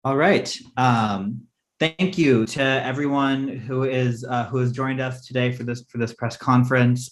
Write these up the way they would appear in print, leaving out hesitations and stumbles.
All right. Thank you to everyone who has joined us today for this press conference.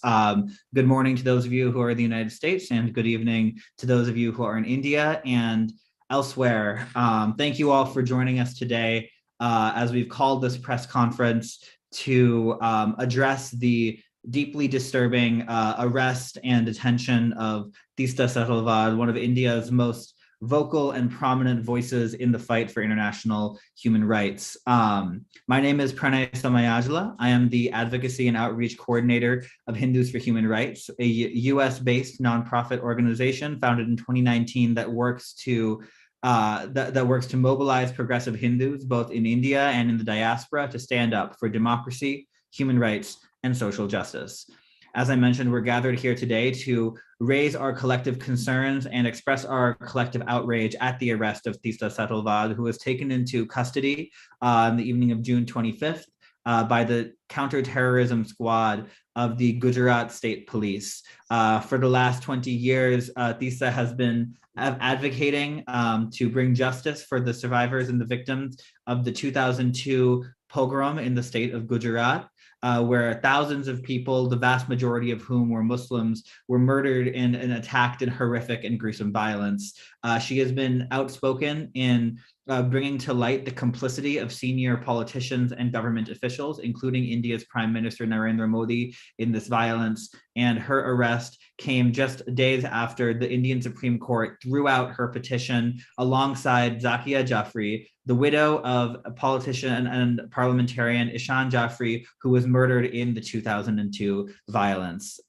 Good morning to those of you who are in the United States, and good evening to those of you who are in India and elsewhere. Thank you all for joining us today as we've called this press conference to address the deeply disturbing arrest and detention of Teesta Setalvad, one of India's most vocal and prominent voices in the fight for international human rights. My name is Pranay Samayajla. I am the Advocacy and Outreach Coordinator of Hindus for Human Rights, a US-based nonprofit organization founded in 2019 that works to mobilize progressive Hindus both in India and in the diaspora to stand up for democracy, human rights, and social justice. As I mentioned, we're gathered here today to raise our collective concerns and express our collective outrage at the arrest of Teesta Setalvad, who was taken into custody on the evening of June 25th by the counterterrorism squad of the Gujarat State Police. For the last 20 years, Teesta has been advocating to bring justice for the survivors and the victims of the 2002 pogrom in the state of Gujarat. Where thousands of people, the vast majority of whom were Muslims, were murdered and attacked in horrific and gruesome violence. She has been outspoken in bringing to light the complicity of senior politicians and government officials, including India's Prime Minister Narendra Modi, in this violence. And her arrest came just days after the Indian Supreme Court threw out her petition alongside Zakia Jafri, the widow of a politician and parliamentarian Ishan Jafri, who was murdered in the 2002 violence.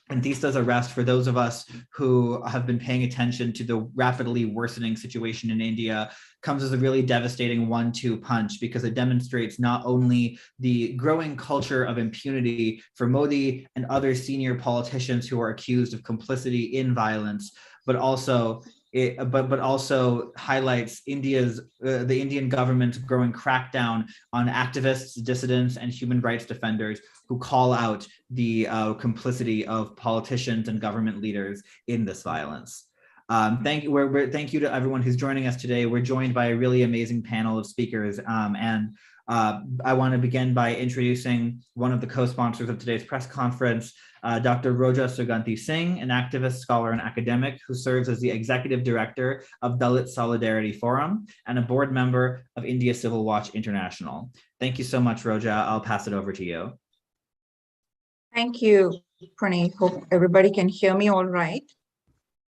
And Teesta's arrest, for those of us who have been paying attention to the rapidly worsening situation in India, comes as a really devastating 1-2 punch, because it demonstrates not only the growing culture of impunity for Modi and other senior politicians who are accused of complicity in violence, but also highlights the Indian government's growing crackdown on activists, dissidents, and human rights defenders who call out the complicity of politicians and government leaders in this violence. Thank you to everyone who's joining us today. We're joined by a really amazing panel of speakers, and I want to begin by introducing one of the co-sponsors of today's press conference, Dr. Roja Suganti Singh, an activist, scholar, and academic who serves as the executive director of Dalit Solidarity Forum and a board member of India Civil Watch International. Thank you so much, Roja. I'll pass it over to you. Thank you, Pranay. Hope everybody can hear me all right.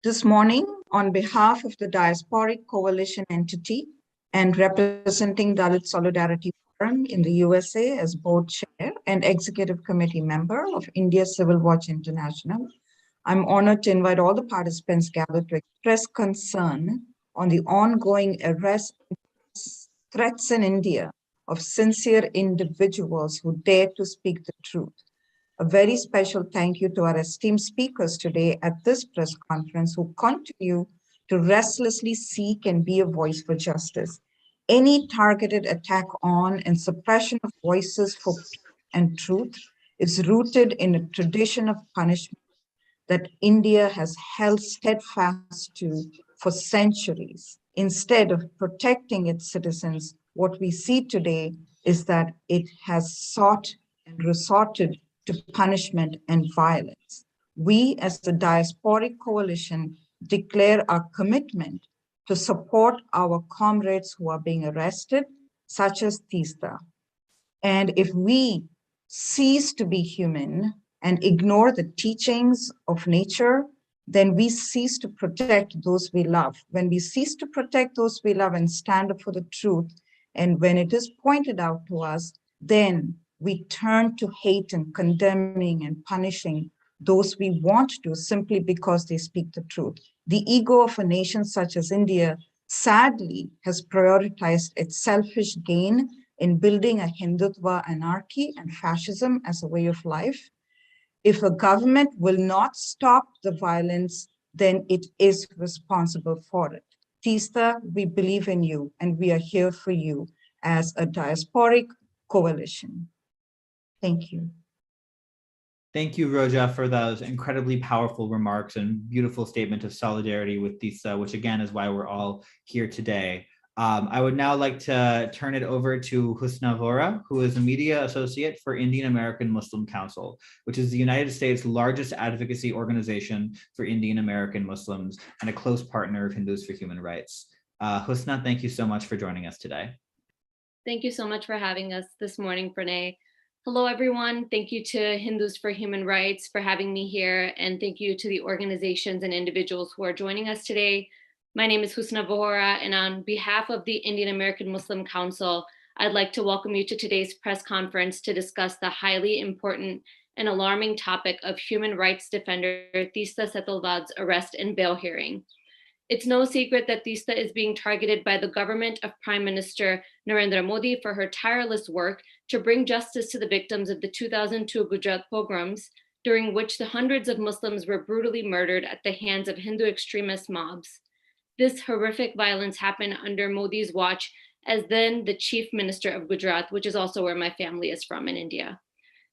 This morning, on behalf of the Diasporic Coalition entity and representing Dalit Solidarity Forum in the USA as board chair and executive committee member of India Civil Watch International, I'm honored to invite all the participants gathered to express concern on the ongoing arrests, threats in India of sincere individuals who dare to speak the truth. A very special thank you to our esteemed speakers today at this press conference who continue to restlessly seek and be a voice for justice. Any targeted attack on and suppression of voices for peace and truth is rooted in a tradition of punishment that India has held steadfast to for centuries. Instead of protecting its citizens, what we see today is that it has sought and resorted to punishment and violence. We, as the Diasporic Coalition, declare our commitment to support our comrades who are being arrested, such as Teesta. And if we cease to be human and ignore the teachings of nature, then we cease to protect those we love. When we cease to protect those we love and stand up for the truth, and when it is pointed out to us, then we turn to hate and condemning and punishing those we want to simply because they speak the truth. The ego of a nation such as India sadly has prioritized its selfish gain in building a Hindutva anarchy and fascism as a way of life. If a government will not stop the violence, then it is responsible for it. Teesta, we believe in you and we are here for you as a diasporic coalition. Thank you. Thank you, Roja, for those incredibly powerful remarks and beautiful statement of solidarity with Teesta, which again is why we're all here today. I would now like to turn it over to Husna Vora, who is a media associate for Indian American Muslim Council, which is the United States' largest advocacy organization for Indian American Muslims and a close partner of Hindus for Human Rights. Husna, thank you so much for joining us today. Thank you so much for having us this morning, Pranay. Hello, everyone. Thank you to Hindus for Human Rights for having me here, and thank you to the organizations and individuals who are joining us today. My name is Husna Vohora, and on behalf of the Indian American Muslim Council, I'd like to welcome you to today's press conference to discuss the highly important and alarming topic of human rights defender Teesta Setalvad's arrest and bail hearing. It's no secret that Teesta is being targeted by the government of Prime Minister Narendra Modi for her tireless work to bring justice to the victims of the 2002 Gujarat pogroms, during which the hundreds of Muslims were brutally murdered at the hands of Hindu extremist mobs. This horrific violence happened under Modi's watch as then the chief minister of Gujarat, which is also where my family is from in India.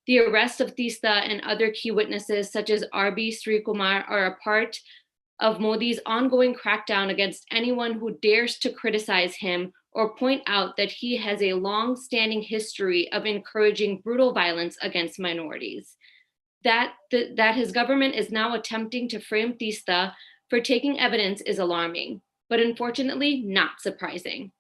The arrest of Teesta and other key witnesses such as R.B. Srikumar are a part of Modi's ongoing crackdown against anyone who dares to criticize him or point out that he has a long-standing history of encouraging brutal violence against minorities. That his government is now attempting to frame Teesta for taking evidence is alarming, but unfortunately not surprising.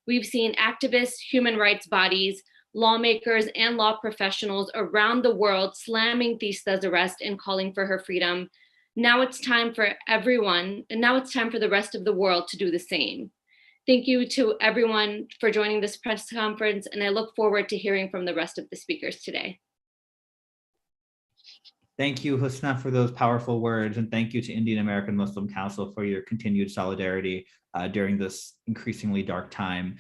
We've seen activists, human rights bodies, lawmakers, and law professionals around the world slamming Teesta's arrest and calling for her freedom. Now it's time for everyone, and now it's time for the rest of the world to do the same. Thank you to everyone for joining this press conference, and I look forward to hearing from the rest of the speakers today. Thank you, Husna, for those powerful words, and thank you to Indian American Muslim Council for your continued solidarity during this increasingly dark time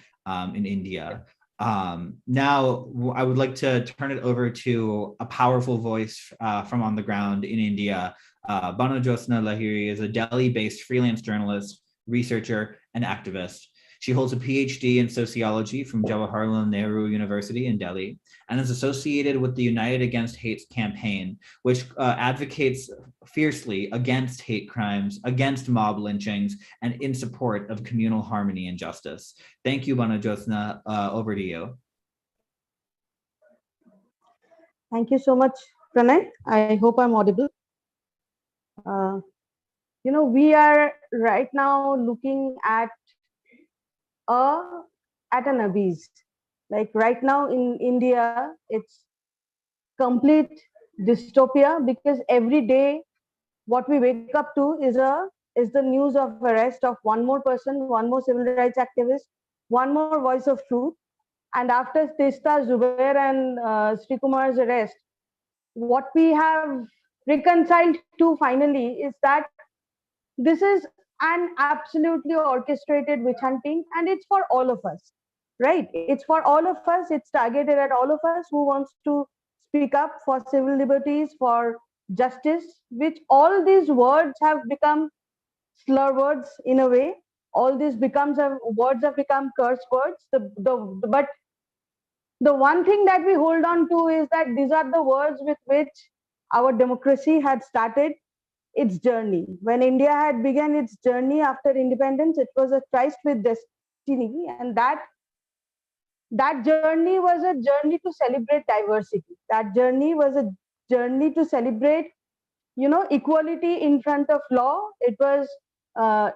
in India. Now, I would like to turn it over to a powerful voice from on the ground in India. Banu Jyotsna Lahiri is a Delhi-based freelance journalist, researcher, and activist. She holds a PhD in sociology from Jawaharlal Nehru University in Delhi and is associated with the United Against Hate campaign, which advocates fiercely against hate crimes, against mob lynchings, and in support of communal harmony and justice. Thank you, Banu Jyotsna. Over to you. Thank you so much, Pranay. I hope I'm audible. We are right now looking at an abyss. Like right now in India, it's complete dystopia because every day what we wake up to is the news of arrest of one more person, one more civil rights activist, one more voice of truth. And after Teesta, Zubair, and Srikumar's arrest, what we have reconciled to finally is that this is an absolutely orchestrated witch hunting, and it's for all of us, right? It's for all of us. It's targeted at all of us who wants to speak up for civil liberties, for justice, which all these words have become slur words in a way. All these words have become curse words. But the one thing that we hold on to is that these are the words with which our democracy had started its journey. When India had begun its journey after independence, it was a tryst with destiny, and that journey was a journey to celebrate diversity. That journey was a journey to celebrate, equality in front of law. It was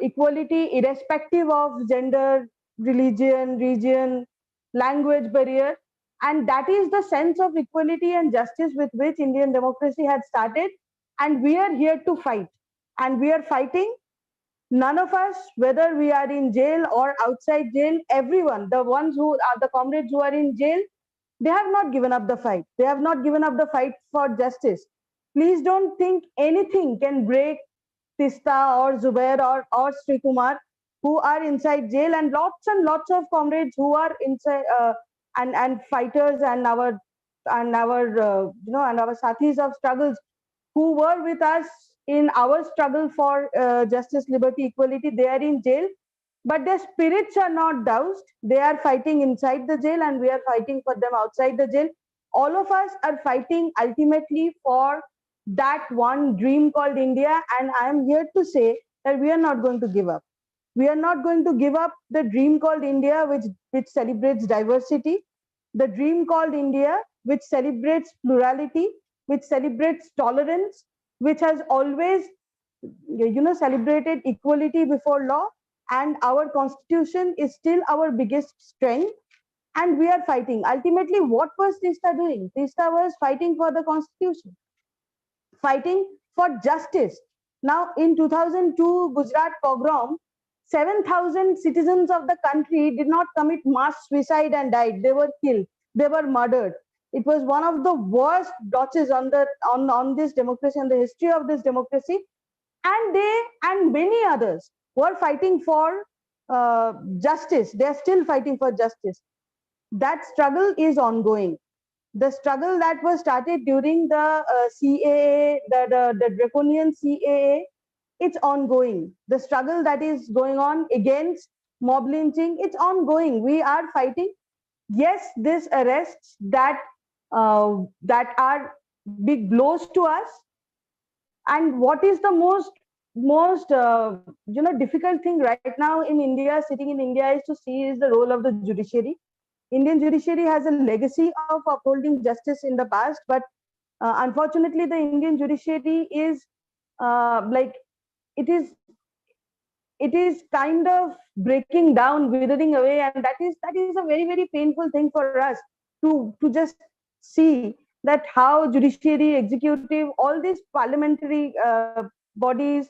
equality irrespective of gender, religion, region, language barrier. And that is the sense of equality and justice with which Indian democracy had started. And we are here to fight. And we are fighting. None of us, whether we are in jail or outside jail, everyone, the ones who are the comrades who are in jail, they have not given up the fight. They have not given up the fight for justice. Please don't think anything can break Teesta or Zubair or Srikumar, who are inside jail, and lots of comrades who are inside and fighters and our sathis of struggles who were with us in our struggle for justice, liberty, equality. They are in jail, but their spirits are not doused. They are fighting inside the jail, and we are fighting for them outside the jail. All of us are fighting ultimately for that one dream called India, and I am here to say that we are not going to give up. We are not going to give up the dream called India, which celebrates diversity, the dream called India, which celebrates plurality, which celebrates tolerance, which has always, celebrated equality before law. And our constitution is still our biggest strength. And we are fighting. Ultimately, what was Teesta doing? Teesta was fighting for the constitution, fighting for justice. Now, in 2002 Gujarat pogrom, 7,000 citizens of the country did not commit mass suicide and died. They were killed. They were murdered. It was one of the worst blotches on this democracy, on the history of this democracy. And they and many others were fighting for justice. They are still fighting for justice. That struggle is ongoing. The struggle that was started during the CAA, the draconian CAA, it's ongoing. The struggle that is going on against mob lynching, it's ongoing. We are fighting. Yes, these arrests that are big blows to us. And what is the most difficult thing right now in India, sitting in India, is to see is the role of the judiciary. Indian judiciary has a legacy of upholding justice in the past, but unfortunately, the Indian judiciary is it is kind of breaking down, withering away, and that is a very, very painful thing for us to just see that how judiciary, executive, all these parliamentary bodies,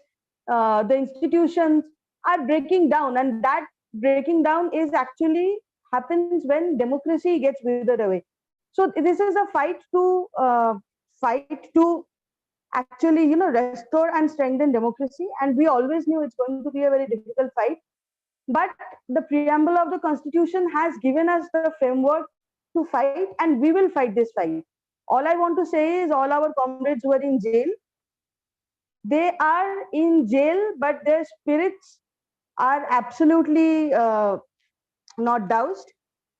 the institutions are breaking down, and that breaking down is actually happens when democracy gets withered away. So this is a fight to actually restore and strengthen democracy, and we always knew it's going to be a very difficult fight. But the preamble of the constitution has given us the framework to fight, and we will fight this fight. All I want to say is all our comrades who are in jail, they are in jail, but their spirits are absolutely not doused.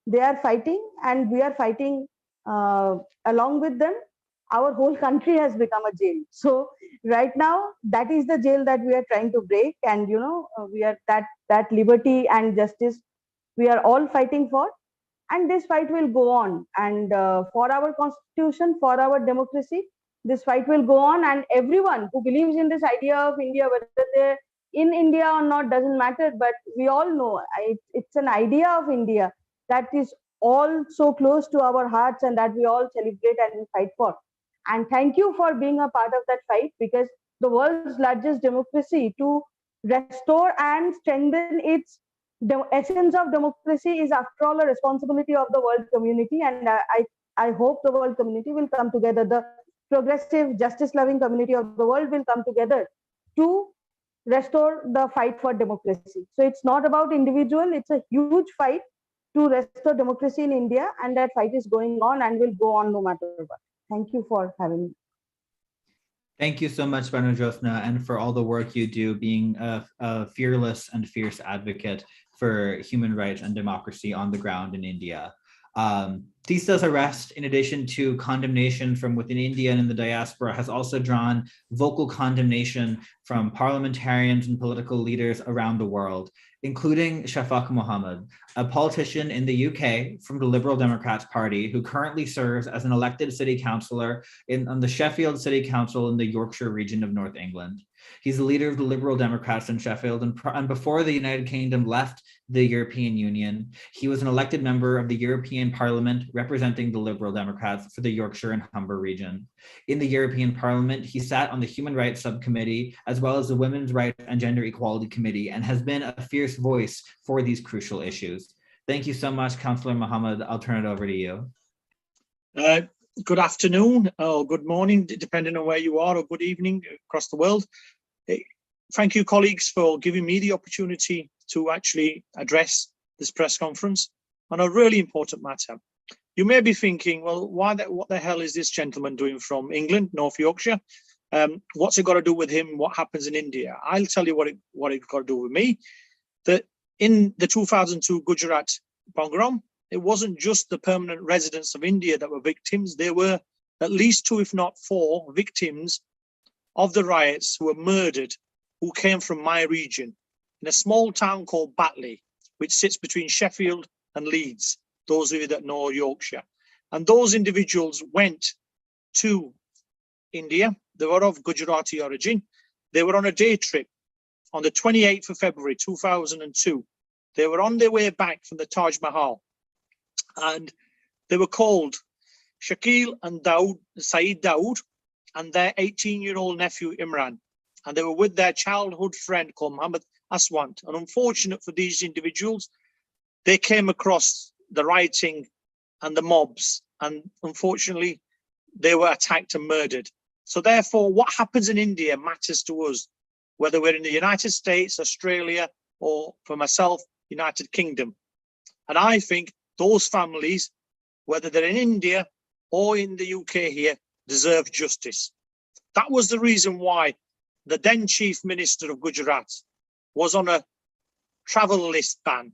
They are fighting, and we are fighting along with them. Our whole country has become a jail. So right now, that is the jail that we are trying to break, and we are that liberty and justice we are all fighting for, and this fight will go on. And for our constitution, for our democracy, this fight will go on. And everyone who believes in this idea of India, whether they're in India or not, doesn't matter. But we all know it's an idea of India that is all so close to our hearts, and that we all celebrate and we fight for. And thank you for being a part of that fight, because the world's largest democracy, to restore and strengthen its essence of democracy, is after all a responsibility of the world community. And I hope the world community will come together. The progressive, justice-loving community of the world will come together to restore the fight for democracy. So it's not about individual, it's a huge fight to restore democracy in India, and that fight is going on and will go on no matter what. Thank you for having me. Thank you so much, Banu Jyotsna, and for all the work you do, being a fearless and fierce advocate for human rights and democracy on the ground in India. Teesta's arrest, in addition to condemnation from within India and in the diaspora, has also drawn vocal condemnation from parliamentarians and political leaders around the world, including Shafaq Mohammed, a politician in the UK from the Liberal Democrats Party who currently serves as an elected city councillor on the Sheffield City Council in the Yorkshire region of North England. He's the leader of the Liberal Democrats in Sheffield, and before the United Kingdom left the European Union, he was an elected member of the European Parliament representing the Liberal Democrats for the Yorkshire and Humber region. In the European Parliament, he sat on the Human Rights Subcommittee, as well as the Women's Rights and Gender Equality Committee, and has been a fierce voice for these crucial issues. Thank you so much, Councillor Mohammed. I'll turn it over to you. Good afternoon or good morning, depending on where you are, or good evening across the world. Thank you, colleagues, for giving me the opportunity to actually address this press conference on a really important matter. You may be thinking, well, what the hell is this gentleman doing from England, North Yorkshire? What's it got to do with him? What happens in India? I'll tell you what it got to do with me. That in the 2002 Gujarat pogrom, it wasn't just the permanent residents of India that were victims. There were at least 2, if not 4, victims of the riots who were murdered, who came from my region. in a small town called Batley, which sits between Sheffield and Leeds, those of you that know Yorkshire. And those individuals went to India. They were of Gujarati origin. They were on a day trip on the 28th of February 2002. They were on their way back from the Taj Mahal, and they were called Shakil and Saeed Dawood and their 18-year-old nephew Imran, and they were with their childhood friend called Muhammad Aswant. And unfortunate for these individuals, they came across the rioting and the mobs, and unfortunately they were attacked and murdered. So therefore, what happens in India matters to us, whether we're in the United States, Australia, or for myself, United Kingdom. And I think those families, whether they're in India or in the UK here, deserve justice. That was the reason why the then Chief Minister of Gujarat was on a travel list ban,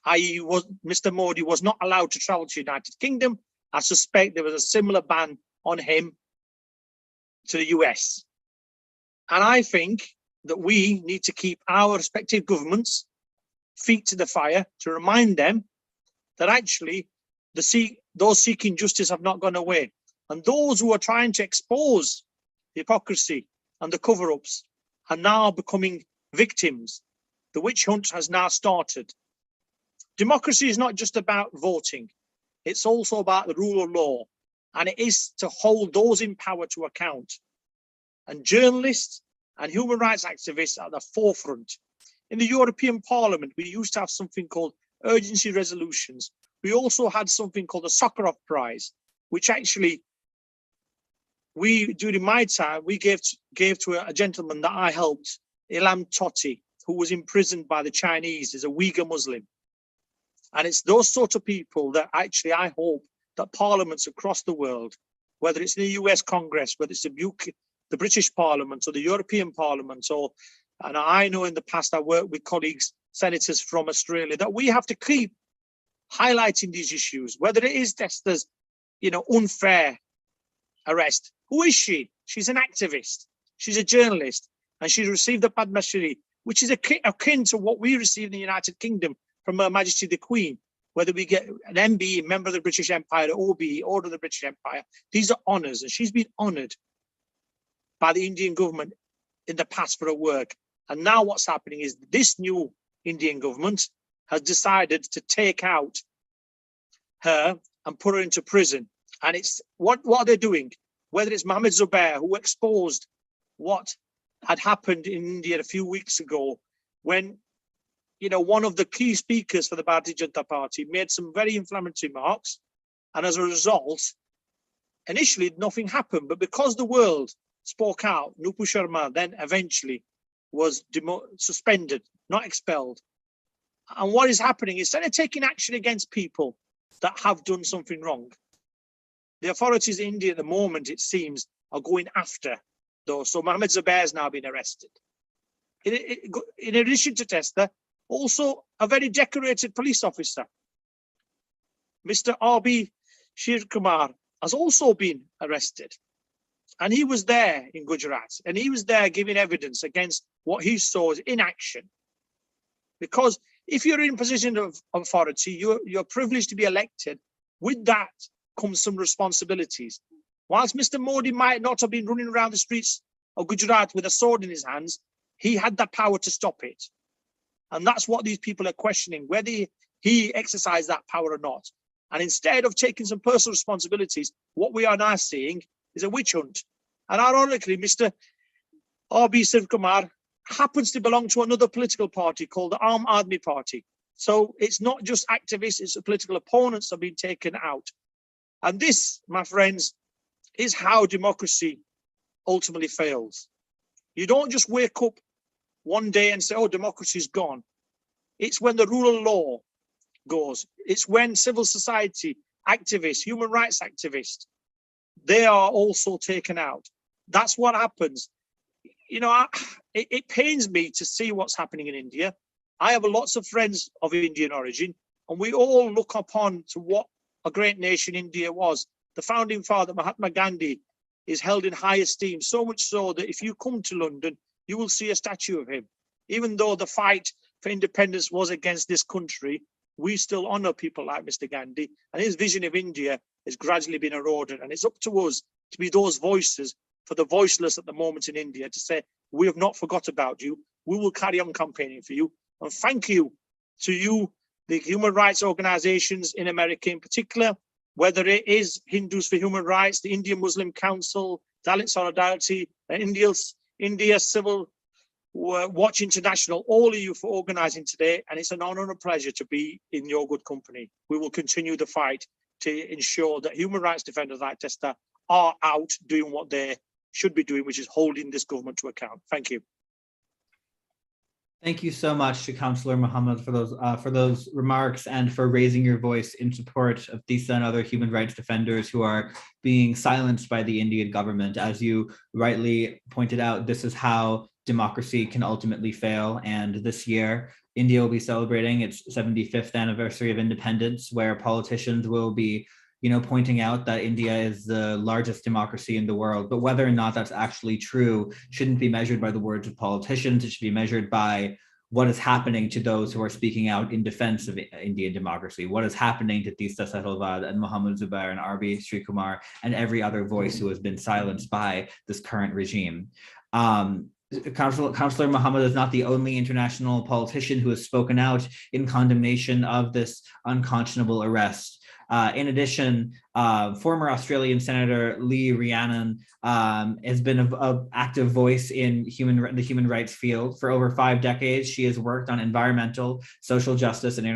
i.e. Mr. Modi was not allowed to travel to the United Kingdom. I suspect there was a similar ban on him to the US. And I think that we need to keep our respective governments' feet to the fire to remind them that actually those seeking justice have not gone away. And those who are trying to expose the hypocrisy and the cover-ups are now becoming victims. The witch hunt has now started. Democracy is not just about voting. It's also about the rule of law. And it is to hold those in power to account. And journalists and human rights activists are at the forefront. In the European Parliament, we used to have something called urgency resolutions. We also had something called the Sakharov Prize, which actually during my time, we gave to a gentleman that I helped, Ilham Tohti, who was imprisoned by the Chinese as a Uyghur Muslim. And it's those sort of people that actually I hope that parliaments across the world, whether it's in the US Congress, whether it's the British Parliament or the European Parliament, and I know in the past I worked with colleagues, senators from Australia, that we have to keep highlighting these issues, whether it is Teesta's, unfair arrest. Who is she? She's an activist. She's a journalist, and she received the Padma Shri, which is akin to what we receive in the United Kingdom from Her Majesty the Queen. Whether we get an MBE, member of the British Empire, or OBE, Order of the British Empire, these are honours, and she's been honoured by the Indian government in the past for her work. And now what's happening is this new Indian government has decided to take out her and put her into prison. And it's what are they doing? Whether it's Mohammed Zubair, who exposed what had happened in India a few weeks ago, when one of the key speakers for the Bharatiya Janata Party made some very inflammatory remarks, and as a result, initially nothing happened, but because the world spoke out, Nupur Sharma then eventually was suspended, not expelled. And what is happening, instead of taking action against people that have done something wrong, the authorities in India at the moment, it seems, are going after those. So Mohammed Zubair has now been arrested. In addition to Teesta, also a very decorated police officer, Mr. R.B. Shirkumar, has also been arrested. And he was there in Gujarat, and he was there giving evidence against what he saw as inaction. Because if you're in a position of authority, you're privileged to be elected. With that comes some responsibilities. Whilst Mr. Modi might not have been running around the streets of Gujarat with a sword in his hands, he had the power to stop it. And that's what these people are questioning, whether he exercised that power or not. And instead of taking some personal responsibilities, what we are now seeing is a witch hunt. And ironically, Mr. R.B. Shirkumar happens to belong to another political party called the Aam Aadmi Party. So it's not just activists, it's the political opponents that have been taken out. And this, my friends, is how democracy ultimately fails. You don't just wake up one day and say, oh, democracy's gone. It's when the rule of law goes. It's when civil society activists, human rights activists, they are also taken out. That's what happens. It pains me to see what's happening in India. I have lots of friends of Indian origin, and we all look upon to what a great nation India was. The founding father, Mahatma Gandhi, is held in high esteem, so much so that if you come to London, you will see a statue of him. Even though the fight for independence was against this country, we still honour people like Mr. Gandhi, and his vision of India has gradually been eroded. And it's up to us to be those voices for the voiceless at the moment in India, to say, we have not forgot about you. We will carry on campaigning for you. And thank you to you, the human rights organizations in America in particular, whether it is Hindus for Human Rights, the Indian Muslim Council, Dalit Solidarity, India Civil Watch International, all of you for organising today. And it's an honour and a pleasure to be in your good company. We will continue the fight to ensure that human rights defenders like Teesta are out doing what they should be doing, which is holding this government to account. Thank you. Thank you so much to Councillor Mohammed for those remarks and for raising your voice in support of Teesta and other human rights defenders who are being silenced by the Indian government. As you rightly pointed out, this is how democracy can ultimately fail. And this year, India will be celebrating its 75th anniversary of independence, where politicians will be pointing out that India is the largest democracy in the world. But whether or not that's actually true shouldn't be measured by the words of politicians. It should be measured by what is happening to those who are speaking out in defense of Indian democracy. What is happening to Teesta Setalvad and Mohammed Zubair and RB Srikumar and every other voice who has been silenced by this current regime. Councillor Mohammed is not the only international politician who has spoken out in condemnation of this unconscionable arrest. In addition, former Australian Senator Lee Rhiannon has been an active voice in the human rights field. For over 5 decades, she has worked on environmental, social justice, and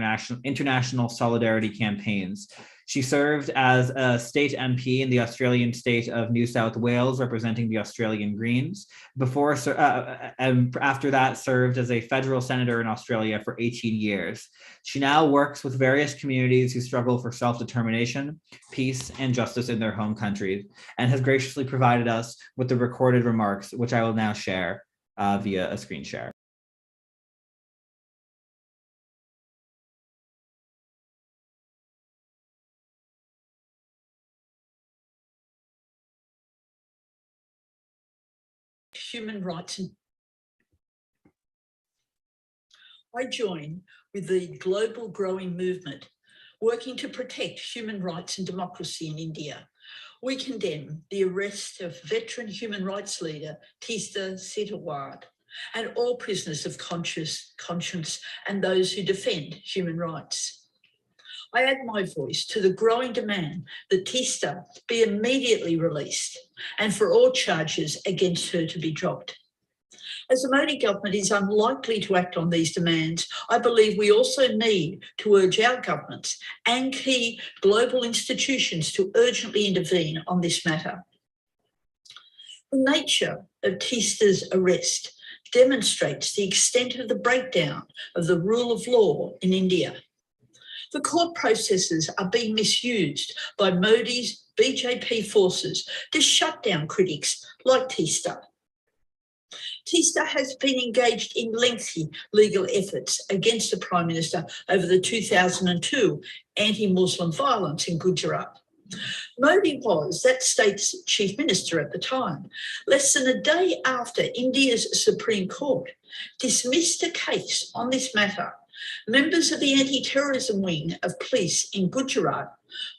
international solidarity campaigns. She served as a state MP in the Australian state of New South Wales, representing the Australian Greens. And after that, served as a federal senator in Australia for 18 years. She now works with various communities who struggle for self-determination, peace, and justice in their home countries, and has graciously provided us with the recorded remarks, which I will now share via a screen share. Human rights. I join with the global growing movement working to protect human rights and democracy in India. We condemn the arrest of veteran human rights leader Teesta Setalvad and all prisoners of conscience and those who defend human rights. I add my voice to the growing demand that Teesta be immediately released and for all charges against her to be dropped. As the Modi government is unlikely to act on these demands, I believe we also need to urge our governments and key global institutions to urgently intervene on this matter. The nature of Teesta's arrest demonstrates the extent of the breakdown of the rule of law in India. The court processes are being misused by Modi's BJP forces to shut down critics like Teesta. Teesta has been engaged in lengthy legal efforts against the Prime Minister over the 2002 anti-Muslim violence in Gujarat. Modi was that state's chief minister at the time. Less than a day after India's Supreme Court dismissed a case on this matter, members of the anti-terrorism wing of police in Gujarat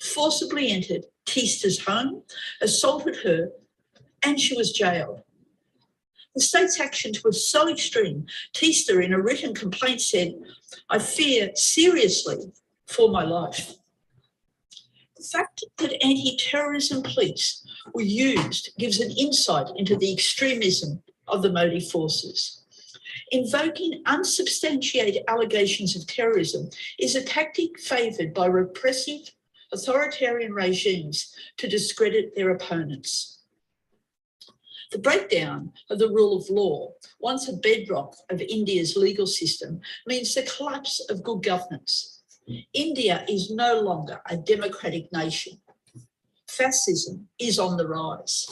forcibly entered Teesta's home, assaulted her, and she was jailed. The state's actions were so extreme, Teesta in a written complaint said, "I fear seriously for my life." The fact that anti-terrorism police were used gives an insight into the extremism of the Modi forces. Invoking unsubstantiated allegations of terrorism is a tactic favoured by repressive authoritarian regimes to discredit their opponents. The breakdown of the rule of law, once a bedrock of India's legal system, means the collapse of good governance. India is no longer a democratic nation. Fascism is on the rise.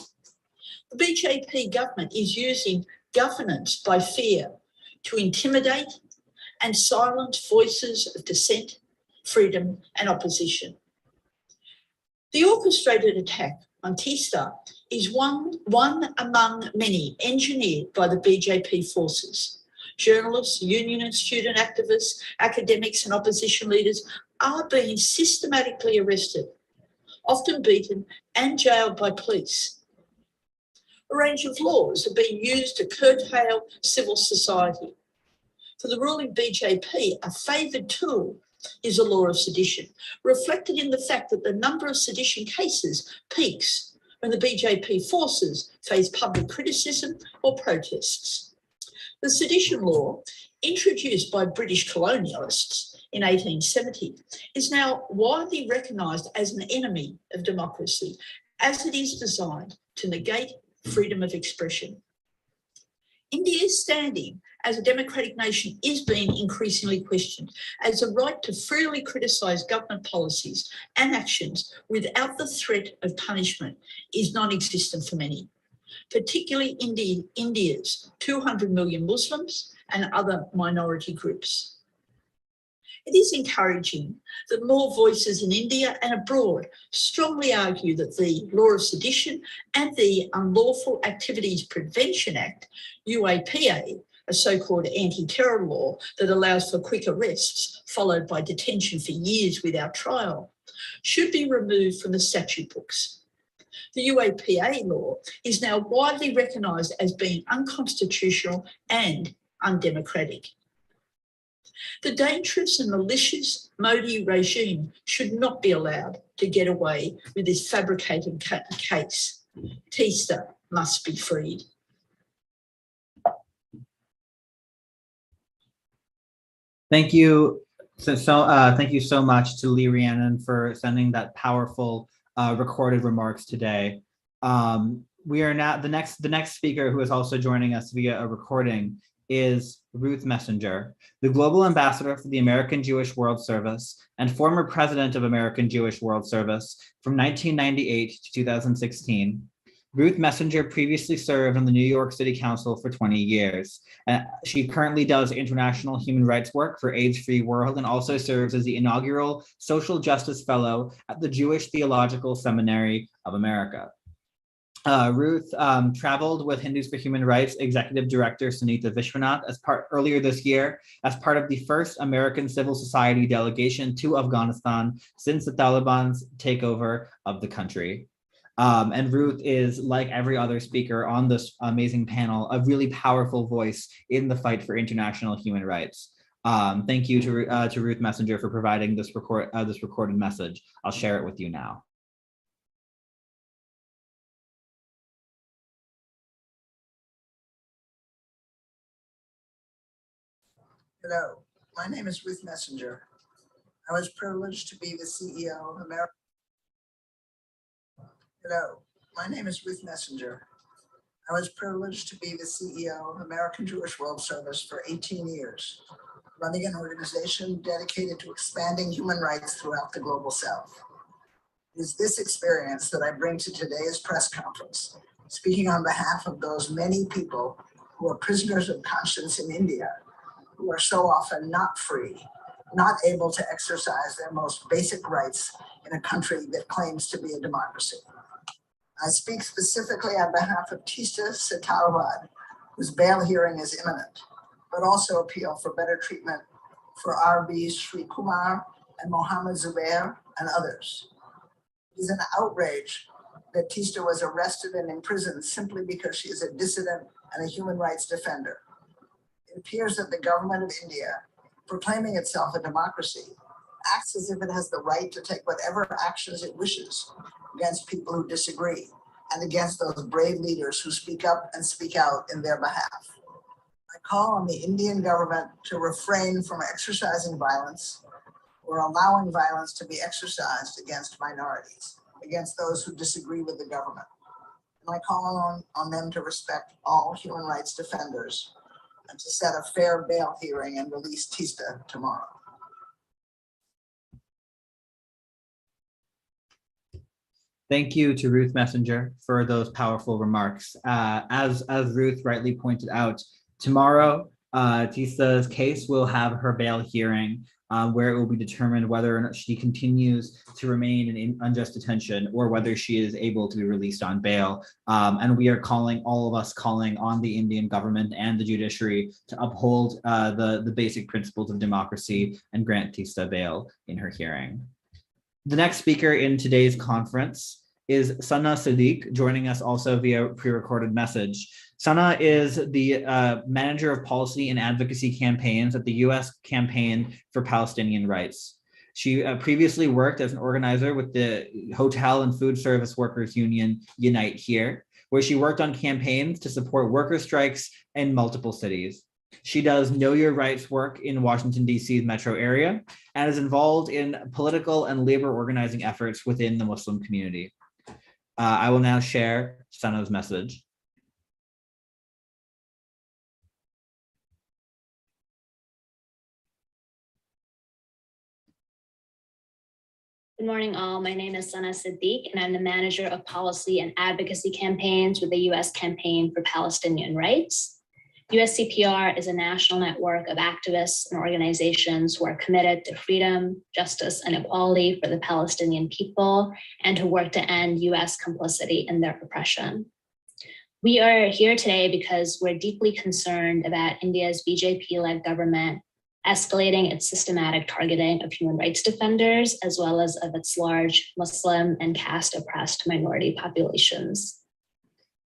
The BJP government is using governance by fear to intimidate and silence voices of dissent, freedom, and opposition. The orchestrated attack on Teesta is one among many engineered by the BJP forces Journalists, union and student activists, academics and opposition leaders are being systematically arrested, often beaten and jailed by police. A range of laws are being used to curtail civil society. For the ruling BJP, a favoured tool is a law of sedition, reflected in the fact that the number of sedition cases peaks when the BJP forces face public criticism or protests. The sedition law, introduced by British colonialists in 1870, is now widely recognised as an enemy of democracy, as it is designed to negate freedom of expression. India's standing as a democratic nation is being increasingly questioned, as the right to freely criticise government policies and actions without the threat of punishment is non-existent for many, particularly India's 200 million Muslims and other minority groups. It is encouraging that more voices in India and abroad strongly argue that the law of sedition and the Unlawful Activities Prevention Act, UAPA, a so-called anti-terror law that allows for quick arrests followed by detention for years without trial, should be removed from the statute books. The UAPA law is now widely recognised as being unconstitutional and undemocratic. The dangerous and malicious Modi regime should not be allowed to get away with this fabricated case. Teesta must be freed. Thank you. Thank you so much to Lee Rhiannon for sending that powerful recorded remarks today. We are now the next speaker who is also joining us via a recording is Ruth Messenger, the Global Ambassador for the American Jewish World Service and former President of American Jewish World Service from 1998 to 2016. Ruth Messenger previously served on the New York City Council for 20 years. She currently does international human rights work for AIDS-Free World and also serves as the inaugural Social Justice Fellow at the Jewish Theological Seminary of America. Ruth traveled with Hindus for Human Rights Executive Director Sunita Vishwanath earlier this year as part of the first American civil society delegation to Afghanistan since the Taliban's takeover of the country. And Ruth is, like every other speaker on this amazing panel, a really powerful voice in the fight for international human rights. Thank you to Ruth Messenger for providing this recorded message. I'll share it with you now. Hello, my name is Ruth Messenger. I was privileged to be the CEO of American. Hello, my name is Ruth Messenger. I was privileged to be the CEO of American Jewish World Service for 18 years, running an organization dedicated to expanding human rights throughout the global South. It is this experience that I bring to today's press conference, speaking on behalf of those many people who are prisoners of conscience in India, who are so often not free, not able to exercise their most basic rights in a country that claims to be a democracy. I speak specifically on behalf of Teesta Setalvad, whose bail hearing is imminent, but also appeal for better treatment for R.B. Sri Kumar and Mohammed Zubair and others. It is an outrage that Teesta was arrested and imprisoned simply because she is a dissident and a human rights defender. It appears that the government of India, proclaiming itself a democracy, acts as if it has the right to take whatever actions it wishes against people who disagree and against those brave leaders who speak up and speak out in their behalf. I call on the Indian government to refrain from exercising violence or allowing violence to be exercised against minorities, against those who disagree with the government. And I call on them to respect all human rights defenders and to set a fair bail hearing and release Teesta tomorrow. Thank you to Ruth Messenger for those powerful remarks. As Ruth rightly pointed out, tomorrow Teesta's case will have her bail hearing, where it will be determined whether or not she continues to remain in unjust detention or whether she is able to be released on bail. And we are calling, all of us calling on the Indian government and the judiciary to uphold the basic principles of democracy and grant Teesta bail in her hearing. The next speaker in today's conference is Sana Siddique, joining us also via pre-recorded message. Sana is the Manager of Policy and Advocacy Campaigns at the U.S. Campaign for Palestinian Rights. She previously worked as an organizer with the Hotel and Food Service Workers Union Unite Here, where she worked on campaigns to support worker strikes in multiple cities. She does Know Your Rights work in Washington, D.C.'s metro area and is involved in political and labor organizing efforts within the Muslim community. I will now share Sana's message. Good morning, all. My name is Sana Siddique, and I'm the Manager of Policy and Advocacy Campaigns with the U.S. Campaign for Palestinian Rights. USCPR is a national network of activists and organizations who are committed to freedom, justice, and equality for the Palestinian people and to work to end U.S. complicity in their oppression. We are here today because we're deeply concerned about India's BJP-led government escalating its systematic targeting of human rights defenders, as well as of its large Muslim and caste-oppressed minority populations.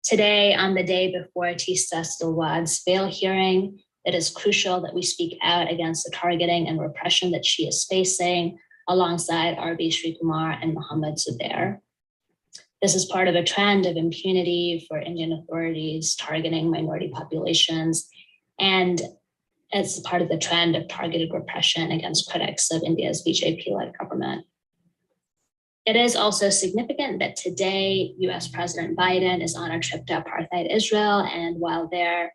Today, on the day before Teesta Setalvad's bail hearing, it is crucial that we speak out against the targeting and repression that she is facing alongside RB Srikumar and Mohammed Zubair. This is part of a trend of impunity for Indian authorities targeting minority populations, and it's part of the trend of targeted repression against critics of India's BJP-led government. It is also significant that today, US President Biden is on a trip to apartheid Israel, and while there,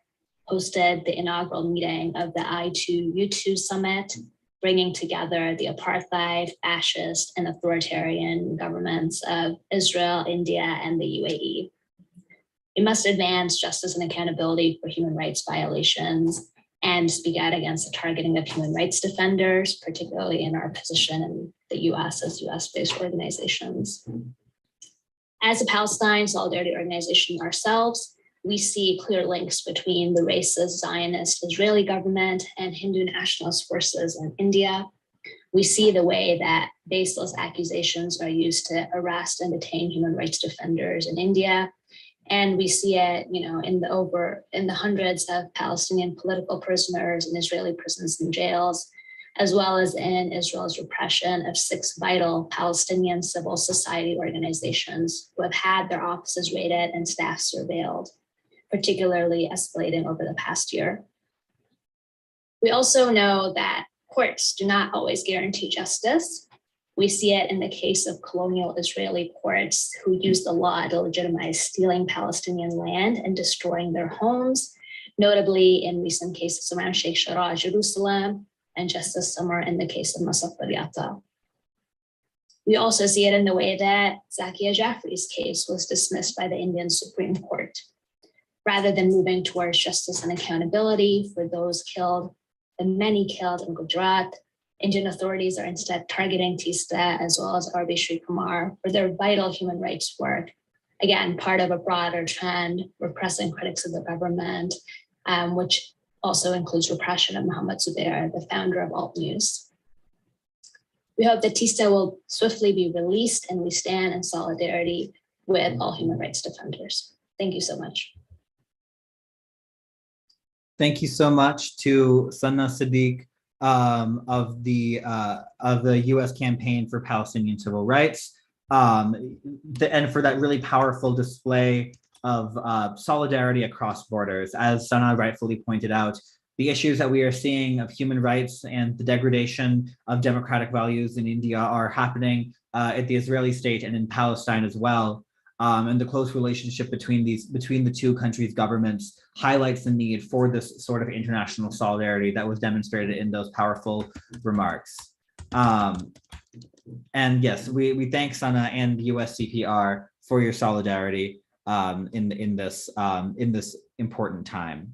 hosted the inaugural meeting of the I2U2 summit, bringing together the apartheid, fascist, and authoritarian governments of Israel, India, and the UAE. We must advance justice and accountability for human rights violations and speak out against the targeting of human rights defenders, particularly in our position in the US as US-based organizations. As a Palestine Solidarity Organization ourselves, we see clear links between the racist Zionist Israeli government and Hindu nationalist forces in India. We see the way that baseless accusations are used to arrest and detain human rights defenders in India. And we see it, in the hundreds of Palestinian political prisoners in Israeli prisons and jails, as well as in Israel's repression of 6 vital Palestinian civil society organizations who have had their offices raided and staff surveilled, particularly escalating over the past year. We also know that courts do not always guarantee justice. We see it in the case of colonial Israeli courts who use the law to legitimize stealing Palestinian land and destroying their homes, notably in recent cases around Sheikh Jarrah, Jerusalem, and just this summer in the case of Masaf Yatta. We also see it in the way that Zakia Jaffrey's case was dismissed by the Indian Supreme Court. Rather than moving towards justice and accountability for those killed, the many killed in Gujarat, Indian authorities are instead targeting Teesta as well as RB Srikumar for their vital human rights work. Again, part of a broader trend repressing critics of the government, which also includes repression of Mohammed Zubair, the founder of Alt News. We hope that Teesta will swiftly be released, and we stand in solidarity with all human rights defenders. Thank you so much. Thank you so much to Sana Siddique of the U.S. Campaign for Palestinian Civil Rights, and for that really powerful display of solidarity across borders. As Sana rightfully pointed out, the issues that we are seeing of human rights and the degradation of democratic values in India are happening at the Israeli state and in Palestine as well. And the close relationship between the two countries' governments highlights the need for this sort of international solidarity that was demonstrated in those powerful remarks. And yes, we thank Sana and the USCPR for your solidarity in this important time.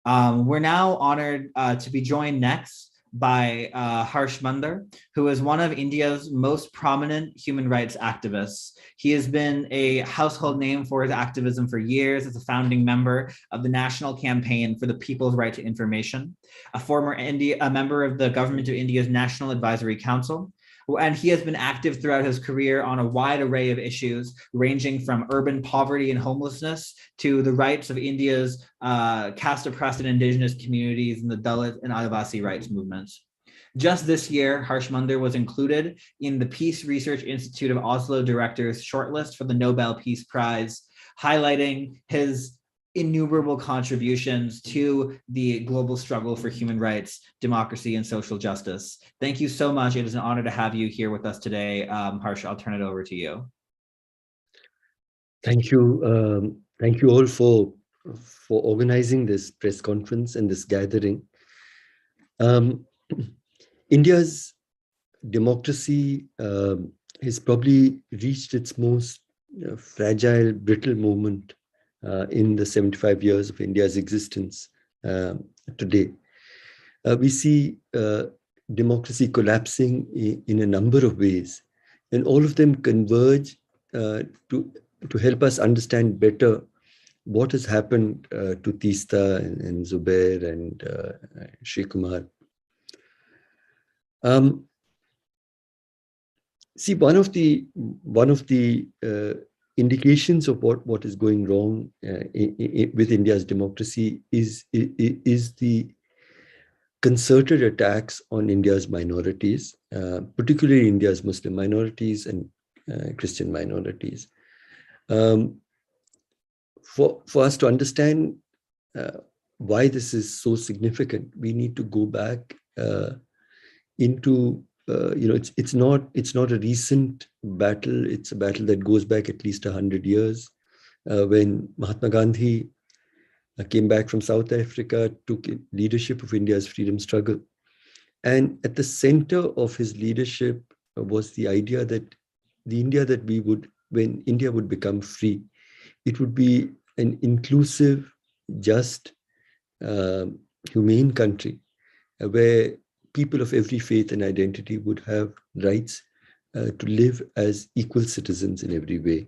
We're now honored to be joined next by Harsh Mandar, who is one of India's most prominent human rights activists. He has been a household name for his activism for years as a founding member of the National Campaign for the People's Right to Information, a member of the Government of India's National Advisory Council, and he has been active throughout his career on a wide array of issues, ranging from urban poverty and homelessness to the rights of India's caste-oppressed and indigenous communities and the Dalit and Adivasi rights movements. Just this year, Harsh Mandar was included in the Peace Research Institute of Oslo directors shortlist for the Nobel Peace Prize, highlighting his innumerable contributions to the global struggle for human rights, democracy, and social justice. Thank you so much. It is an honor to have you here with us today. Harsh, I'll turn it over to you. Thank you. Thank you all for organizing this press conference and this gathering. India's democracy has probably reached its most fragile, brittle moment in the 75 years of India's existence today. We see democracy collapsing in a number of ways, and all of them converge to help us understand better what has happened to Teesta and Zubair and Sri Kumar. See, one of the indications of what is going wrong with India's democracy is the concerted attacks on India's minorities, particularly India's Muslim minorities and Christian minorities. For us to understand why this is so significant, we need to go back into it's not a recent battle. It's a battle that goes back at least 100 years, when Mahatma Gandhi came back from South Africa, took leadership of India's freedom struggle. And at the center of his leadership was the idea that when India would become free, it would be an inclusive, just, humane country where people of every faith and identity would have rights to live as equal citizens in every way.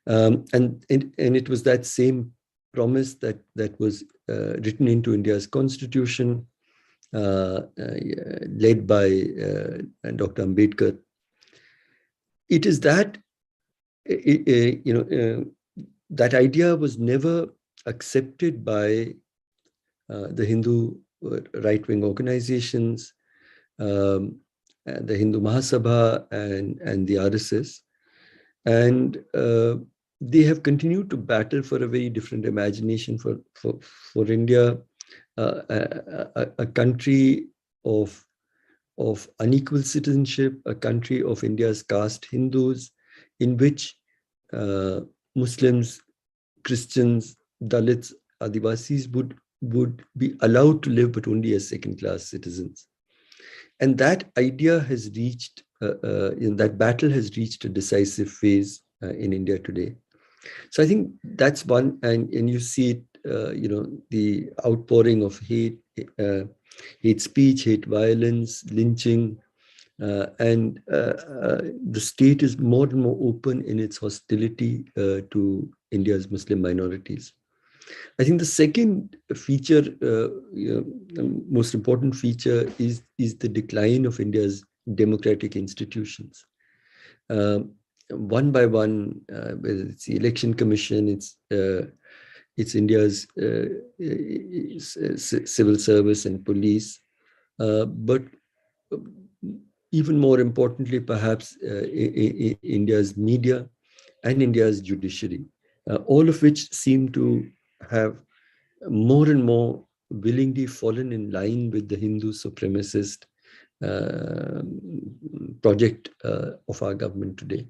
And it was that same promise that was written into India's constitution, led by Dr. Ambedkar. It is that, that idea was never accepted by the Hindu right-wing organizations, the Hindu Mahasabha and the RSS. And they have continued to battle for a very different imagination for India, a country of unequal citizenship, a country of India's caste Hindus, in which Muslims, Christians, Dalits, Adivasis would be allowed to live, but only as second-class citizens. And that idea has reached, that battle has reached a decisive phase in India today. So I think that's one, and you see it, the outpouring of hate speech, hate violence, lynching, and the state is more and more open in its hostility to India's Muslim minorities. I think the second feature, the most important feature, is the decline of India's democratic institutions. One by one, whether it's the Election Commission, it's India's civil service and police, but even more importantly, perhaps, India's media and India's judiciary, all of which seem to have more and more willingly fallen in line with the Hindu supremacist project of our government today.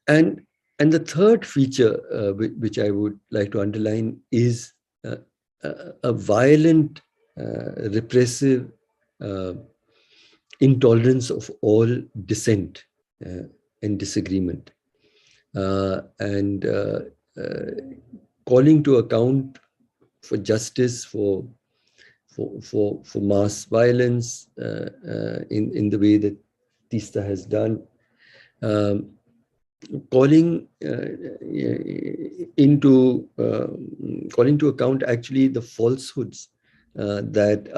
And the third feature, which I would like to underline, is a violent, repressive intolerance of all dissent and disagreement, and calling to account for justice, for mass violence in the way that Teesta has done, calling to account actually the falsehoods that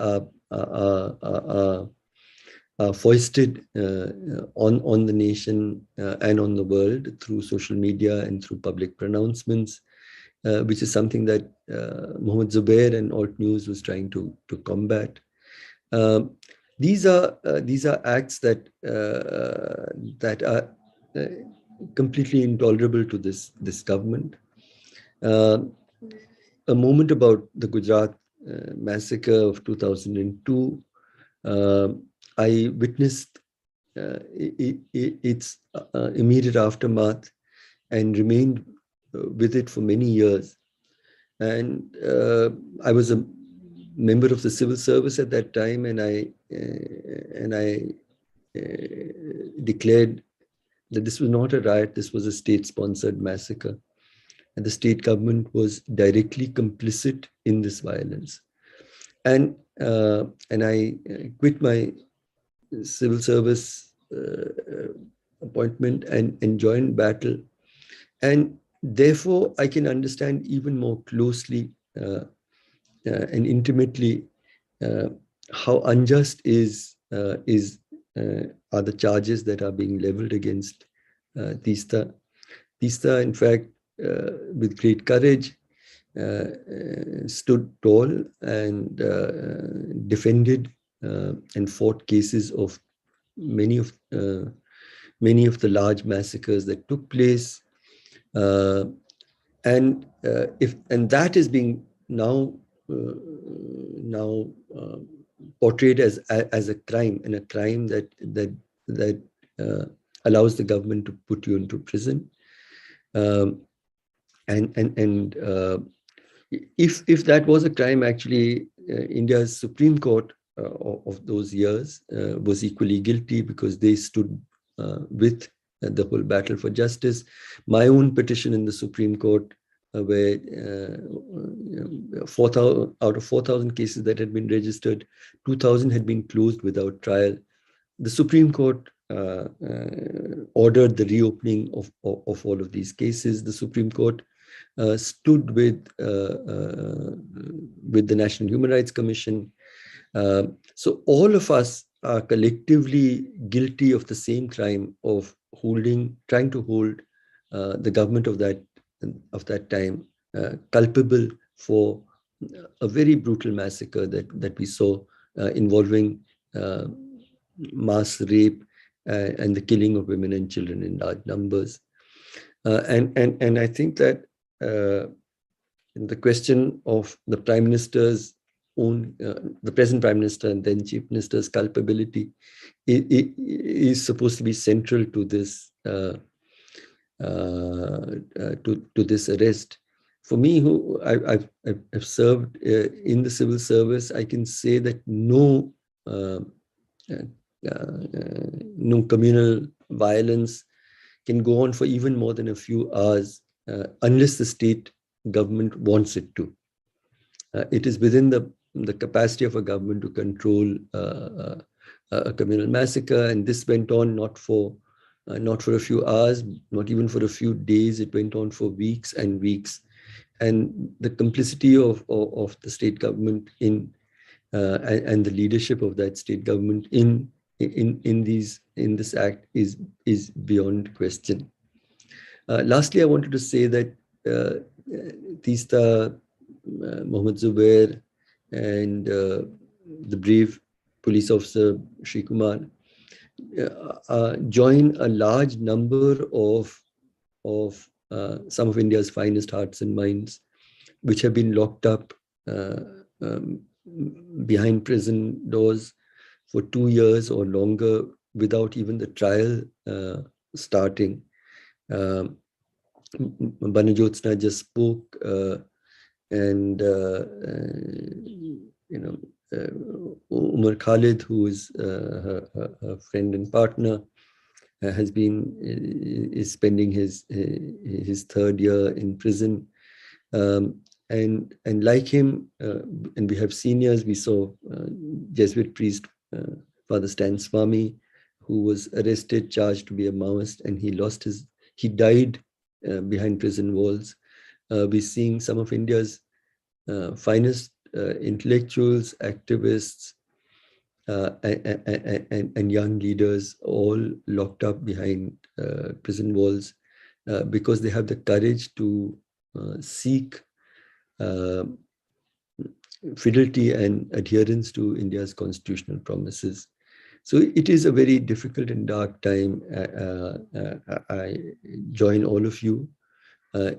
are foisted on the nation and on the world through social media and through public pronouncements, which is something that Mohammed Zubair and Alt News was trying to combat. These are acts that are completely intolerable to this government. A moment about the Gujarat massacre of 2002. I witnessed its immediate aftermath and remained with it for many years. And I was a member of the civil service at that time, and I declared that this was not a riot, this was a state-sponsored massacre. And the state government was directly complicit in this violence. And I quit my civil service appointment and joined battle. And therefore, I can understand even more closely and intimately how unjust are the charges that are being leveled against Teesta. Teesta, in fact, with great courage, stood tall and defended and fought cases of many of the large massacres that took place, and that is being now portrayed as a crime, and a crime that allows the government to put you into prison. If that was a crime, actually, India's Supreme Court of those years was equally guilty, because they stood with the whole battle for justice. My own petition in the Supreme Court, where 4,000 out of 4,000 cases that had been registered, 2,000 had been closed without trial. The Supreme Court ordered the reopening of all of these cases. The Supreme Court stood with the National Human Rights Commission. So all of us are collectively guilty of the same crime of trying to hold the government of that time culpable for a very brutal massacre that we saw involving mass rape and the killing of women and children in large numbers. And I think that the question of the Prime Minister's own, the present Prime Minister and then Chief Minister's culpability is supposed to be central to this arrest. For me, who I've served in the civil service, I can say that no communal violence can go on for even more than a few hours unless the state government wants it to. It is within the capacity of a government to control a communal massacre, and this went on not for a few hours, not even for a few days. It went on for weeks and weeks, and the complicity of the state government and the leadership of that state government in this act is beyond question. Lastly, I wanted to say that Teesta, Mohammed Zubair, and the brave police officer Shri Kumar join a large number of some of India's finest hearts and minds, which have been locked up behind prison doors for 2 years or longer without even the trial starting. Banajyotsna just spoke, and Umar Khalid, who is her friend and partner, is spending his third year in prison, and and like him, and we have seniors. We saw Jesuit priest Father Stan Swami, who was arrested, charged to be a Maoist, and he died behind prison walls. We're seeing some of India's finest intellectuals, activists, and young leaders all locked up behind prison walls because they have the courage to seek fidelity and adherence to India's constitutional promises. So it is a very difficult and dark time. I join all of you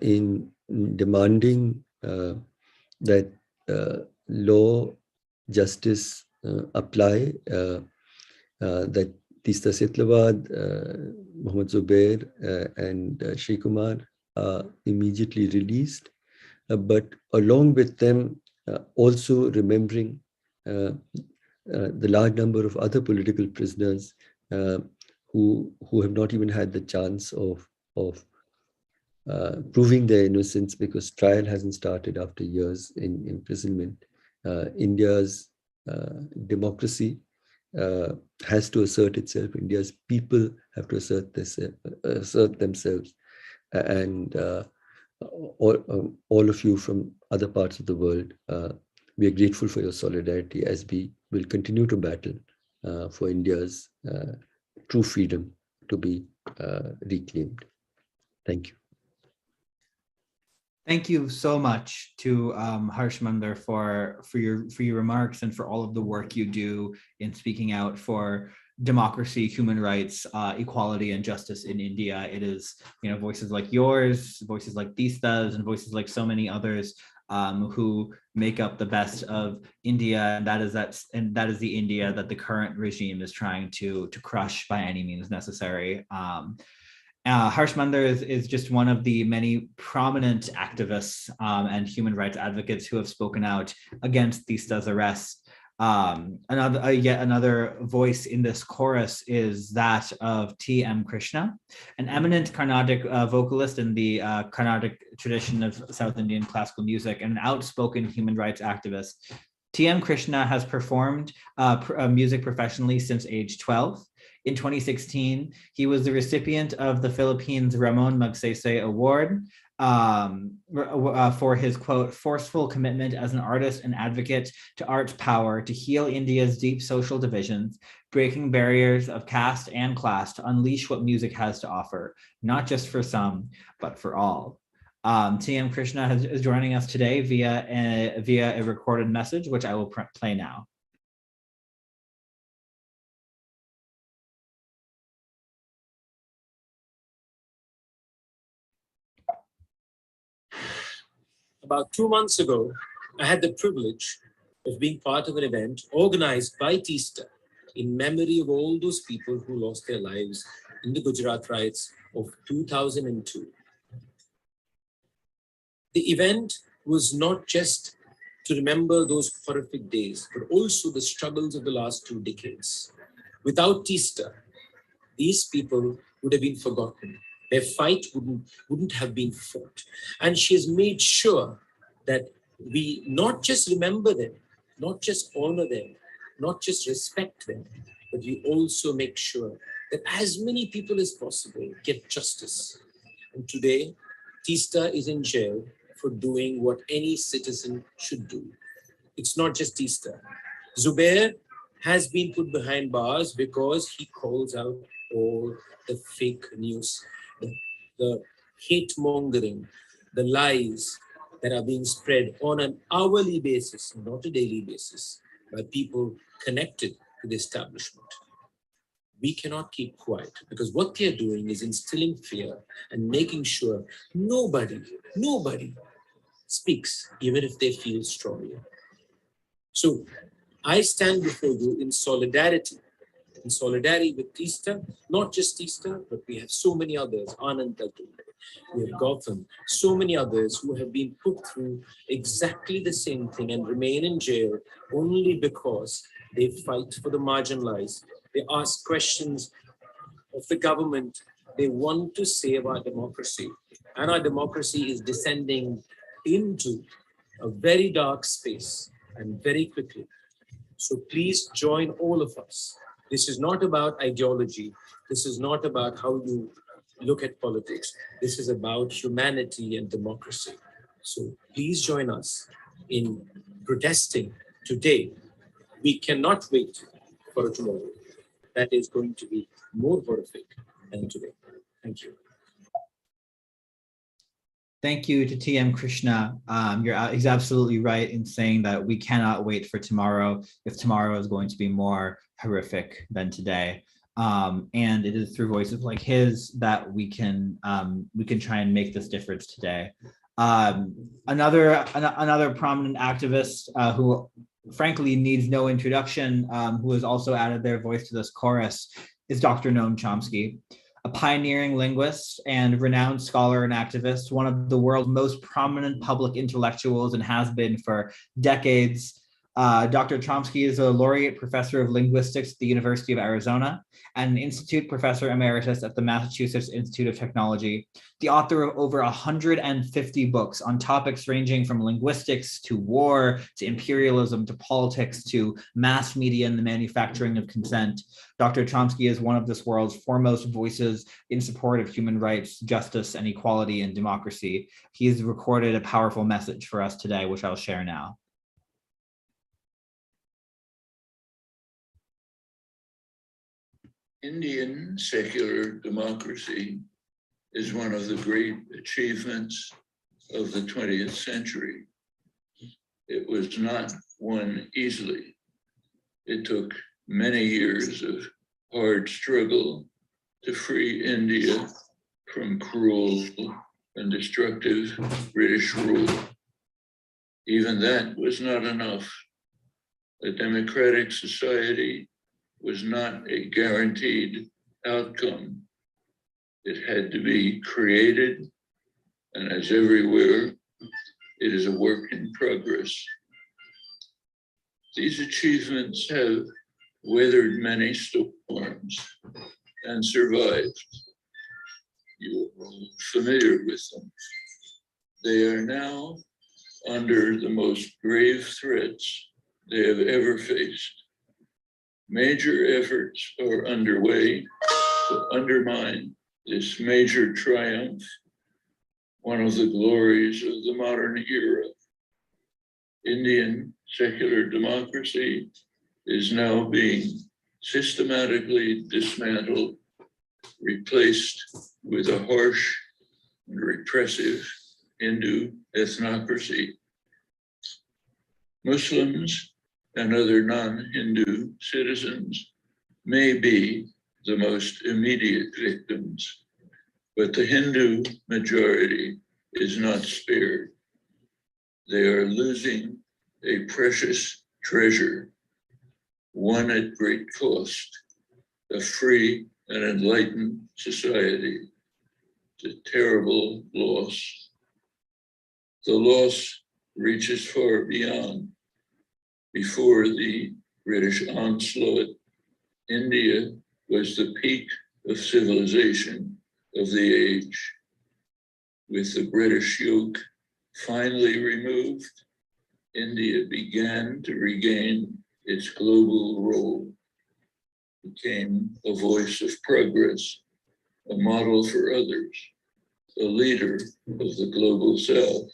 in demanding that law, justice apply, that Teesta Setalvad, Mohammad Zubair, and Sri Kumar are immediately released, but along with them, also remembering the large number of other political prisoners who have not even had the chance of proving their innocence because trial hasn't started after years in imprisonment. India's democracy has to assert itself. India's people have to assert themselves, and all of you from other parts of the world, we are grateful for your solidarity as we will continue to battle for India's true freedom to be reclaimed. Thank you. Thank you so much to Harshmander for your remarks and for all of the work you do in speaking out for democracy, human rights, equality, and justice in India. It is, voices like yours, voices like Teesta's, and voices like so many others who make up the best of India, and that is the India that the current regime is trying to crush by any means necessary. Harshmander is just one of the many prominent activists and human rights advocates who have spoken out against Teesta's arrest. Yet another voice in this chorus is that of T.M. Krishna, an eminent Carnatic vocalist in the Carnatic tradition of South Indian classical music and an outspoken human rights activist. T.M. Krishna has performed music professionally since age 12. In 2016, he was the recipient of the Philippines Ramon Magsaysay Award for his, quote, forceful commitment as an artist and advocate to art's power to heal India's deep social divisions, breaking barriers of caste and class to unleash what music has to offer, not just for some, but for all. T.M. Krishna is joining us today via a recorded message, which I will play now. About 2 months ago, I had the privilege of being part of an event organized by Teesta in memory of all those people who lost their lives in the Gujarat riots of 2002. The event was not just to remember those horrific days, but also the struggles of the last 2 decades. Without Teesta, these people would have been forgotten. Their fight wouldn't have been fought. And she has made sure that we not just remember them, not just honor them, not just respect them, but we also make sure that as many people as possible get justice. And today, Teesta is in jail for doing what any citizen should do. It's not just Teesta. Zubair has been put behind bars because he calls out all the fake news, the hate mongering, the lies that are being spread on an hourly basis, not a daily basis, by people connected to the establishment. We cannot keep quiet because what they're doing is instilling fear and making sure nobody speaks, even if they feel strongly. So I stand before you in solidarity with Teesta, not just Teesta, but we have so many others, Anand Tatu, we have Gautam, so many others who have been put through exactly the same thing and remain in jail only because they fight for the marginalized. They ask questions of the government. They want to save our democracy. And our democracy is descending into a very dark space and very quickly. So please join all of us. This is not about ideology. This is not about how you look at politics. This is about humanity and democracy. So please join us in protesting today. We cannot wait for a tomorrow that is going to be more horrific than today. Thank you. Thank you to TM Krishna. He's absolutely right in saying that we cannot wait for tomorrow if tomorrow is going to be more horrific than today. And it is through voices like his that we can try and make this difference today. Another prominent activist who frankly needs no introduction, who has also added their voice to this chorus, is Dr. Noam Chomsky, a pioneering linguist and renowned scholar and activist, one of the world's most prominent public intellectuals and has been for decades. Dr. Chomsky is a laureate professor of linguistics at the University of Arizona and an institute professor emeritus at the Massachusetts Institute of Technology, the author of over 150 books on topics ranging from linguistics to war, to imperialism, to politics, to mass media and the manufacturing of consent. Dr. Chomsky is one of this world's foremost voices in support of human rights, justice, and equality and democracy. He has recorded a powerful message for us today, which I'll share now. Indian secular democracy is one of the great achievements of the 20th century. It was not won easily. It took many years of hard struggle to free India from cruel and destructive British rule. Even that was not enough. A democratic society was not a guaranteed outcome. It had to be created, and as everywhere, it is a work in progress. These achievements have weathered many storms and survived. You are all familiar with them. They are now under the most grave threats they have ever faced. Major efforts are underway to undermine this major triumph, one of the glories of the modern era. Indian secular democracy is now being systematically dismantled, replaced with a harsh and repressive Hindu ethnocracy. Muslims and other non-Hindu citizens may be the most immediate victims, but the Hindu majority is not spared. They are losing a precious treasure, won at great cost, a free and enlightened society. It's a terrible loss. The loss reaches far beyond. Before the British onslaught, India was the peak of civilization of the age. With the British yoke finally removed, India began to regain its global role, became a voice of progress, a model for others, a leader of the global South.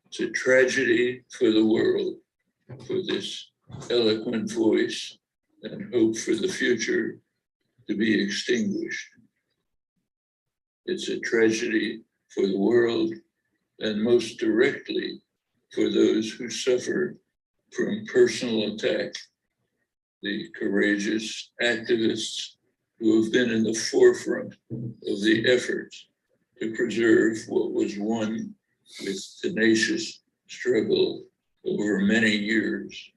It's a tragedy for the world, for this eloquent voice and hope for the future to be extinguished. It's a tragedy for the world and most directly for those who suffer from personal attack, the courageous activists who have been in the forefront of the efforts to preserve what was won with tenacious struggle over many years.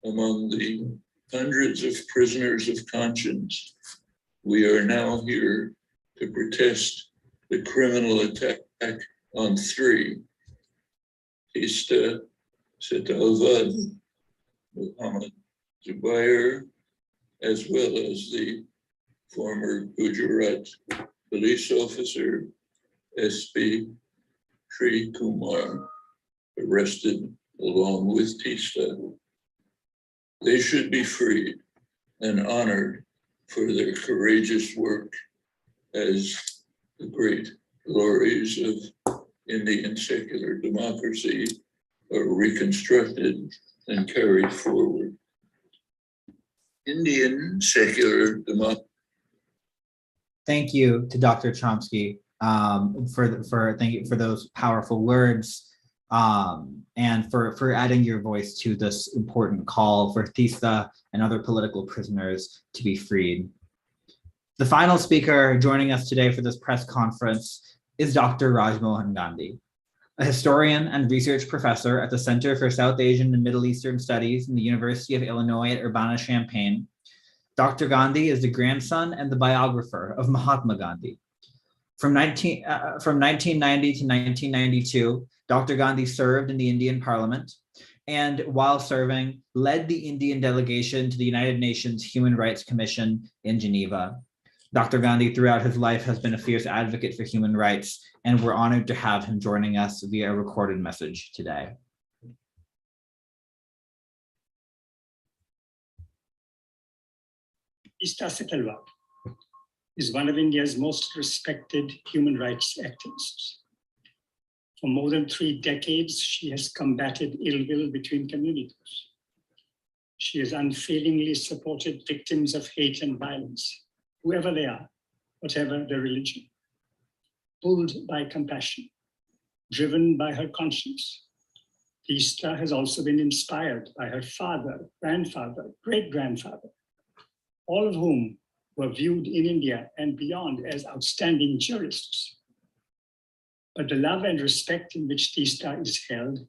Among the hundreds of prisoners of conscience, we are now here to protest the criminal attack on three: Teesta, Setalvad, Muhammad Zubair, as well as the former Gujarat police officer, SP Sri Kumar. arrested along with Teesta. They should be freed and honored for their courageous work as the great glories of Indian secular democracy are reconstructed and carried forward. Indian secular democracy. Thank you to Dr. Chomsky thank you for those powerful words and for adding your voice to this important call for Teesta and other political prisoners to be freed. The final speaker joining us today for this press conference is Dr. Rajmohan Gandhi, a historian and research professor at the Center for South Asian and Middle Eastern Studies in the University of Illinois at Urbana-Champaign. Dr. Gandhi is the grandson and the biographer of Mahatma Gandhi. From 1990 to 1992, Dr. Gandhi served in the Indian Parliament and, while serving, led the Indian delegation to the United Nations Human Rights Commission in Geneva. Dr. Gandhi, throughout his life, has been a fierce advocate for human rights, and we're honored to have him joining us via a recorded message today. Teesta Setalvad is one of India's most respected human rights activists. For more than 3 decades, she has combated ill will between communities. She has unfailingly supported victims of hate and violence, whoever they are, whatever their religion. Pulled by compassion, driven by her conscience, Teesta has also been inspired by her father, grandfather, great-grandfather, all of whom were viewed in India and beyond as outstanding jurists. But the love and respect in which Teesta is held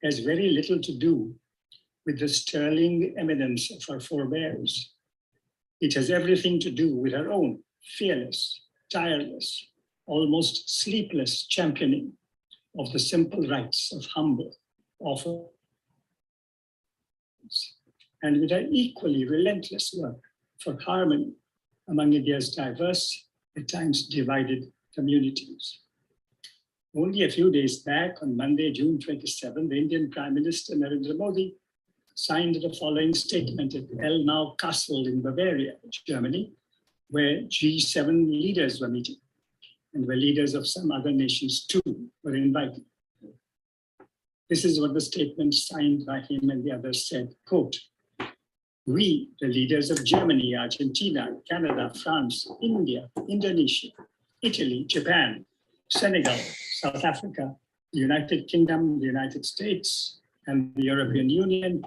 has very little to do with the sterling eminence of her forebears. It has everything to do with her own fearless, tireless, almost sleepless championing of the simple rights of humble, offer, and with her equally relentless work for harmony among India's diverse, at times divided communities. Only a few days back, on Monday, June 27, the Indian Prime Minister Narendra Modi signed the following statement at Elmau Castle in Bavaria, Germany, where G7 leaders were meeting, and where leaders of some other nations too were invited. This is what the statement signed by him and the others said, quote, "We, the leaders of Germany, Argentina, Canada, France, India, Indonesia, Italy, Japan, Senegal, South Africa, the United Kingdom, the United States, and the European Union,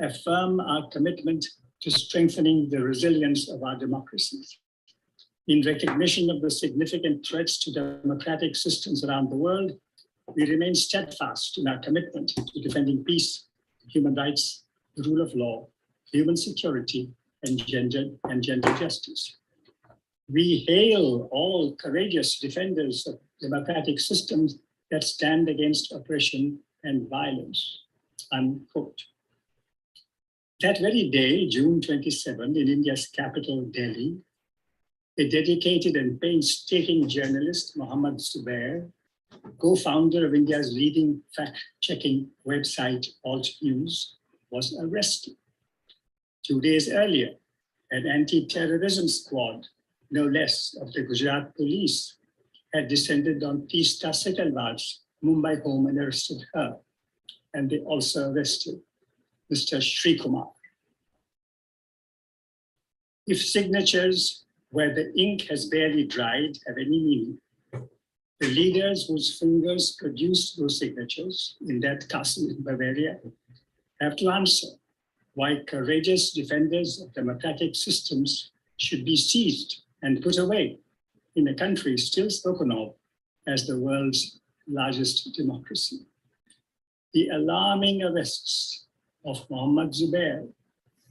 affirm our commitment to strengthening the resilience of our democracies. In recognition of the significant threats to democratic systems around the world, we remain steadfast in our commitment to defending peace, human rights, the rule of law, human security, and gender justice. We hail all courageous defenders of democratic systems that stand against oppression and violence," unquote. That very day, June 27, in India's capital, Delhi, a dedicated and painstaking journalist, Mohammad Zubair, co-founder of India's leading fact-checking website, Alt News, was arrested. 2 days earlier, an anti-terrorism squad, no less, of the Gujarat police had descended on Teesta Setalvad's Mumbai home and arrested her. And they also arrested Mr. Sri Kumar. If signatures where the ink has barely dried have any meaning, the leaders whose fingers produced those signatures in that castle in Bavaria have to answer why courageous defenders of democratic systems should be seized and put away in a country still spoken of as the world's largest democracy. The alarming arrests of Mohammad Zubair,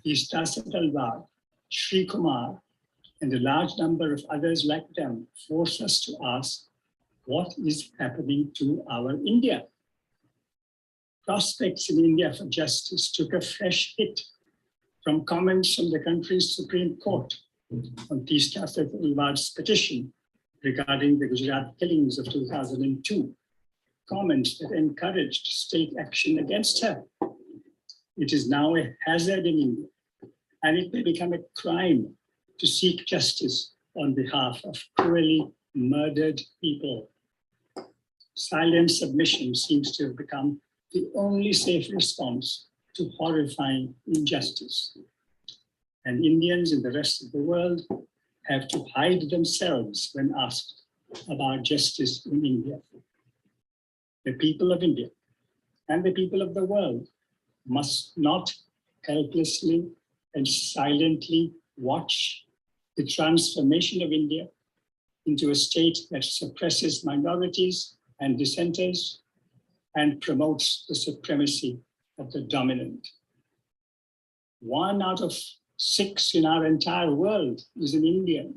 Teesta Setalvad, Sri Kumar, and a large number of others like them force us to ask, what is happening to our India? Prospects in India for justice took a fresh hit from comments from the country's Supreme Court on Teesta Setalvad's petition regarding the Gujarat killings of 2002. comments that encouraged state action against her. It is now a hazard in India, and it may become a crime to seek justice on behalf of cruelly murdered people. Silent submission seems to have become the only safe response to horrifying injustice. And Indians in the rest of the world have to hide themselves when asked about justice in India. The people of India and the people of the world must not helplessly and silently watch the transformation of India into a state that suppresses minorities and dissenters and promotes the supremacy of the dominant. 1 out of 6 in our entire world is an Indian.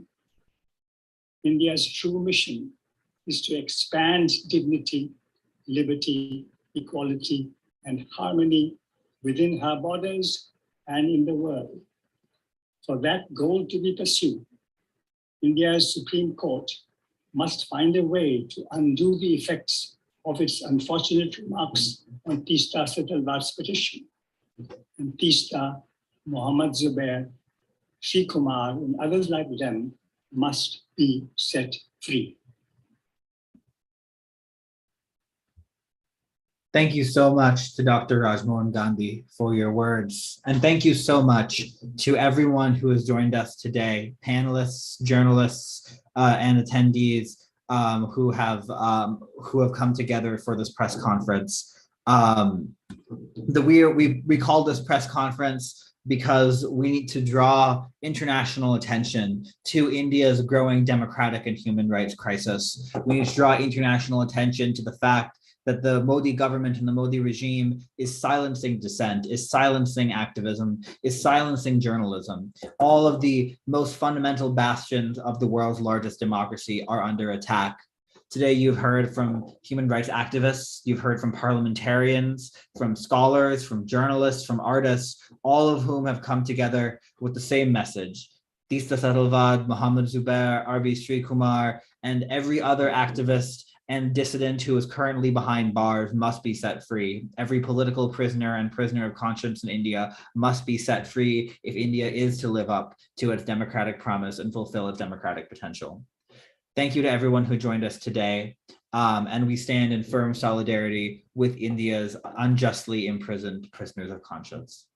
India's true mission is to expand dignity, liberty, equality, and harmony within her borders and in the world. For that goal to be pursued, India's Supreme Court must find a way to undo the effects of its unfortunate remarks on Teesta Setalvad's petition. And Teesta, Mohammad Zubair, Sri Kumar, and others like them must be set free. Thank you so much to Dr. Rajmohan Gandhi for your words. And thank you so much to everyone who has joined us today, panelists, journalists, and attendees who have come together for this press conference. We called this press conference because we need to draw international attention to India's growing democratic and human rights crisis. We need to draw international attention to the fact that the Modi government and the Modi regime is silencing dissent, is silencing activism, is silencing journalism. All of the most fundamental bastions of the world's largest democracy are under attack. Today, you've heard from human rights activists, you've heard from parliamentarians, from scholars, from journalists, from artists, all of whom have come together with the same message. Teesta Setalvad, Mohammad Zubair, R.B. Sri Kumar, and every other activist and dissident who is currently behind bars must be set free. Every political prisoner and prisoner of conscience in India must be set free if India is to live up to its democratic promise and fulfill its democratic potential. Thank you to everyone who joined us today. And we stand in firm solidarity with India's unjustly imprisoned prisoners of conscience.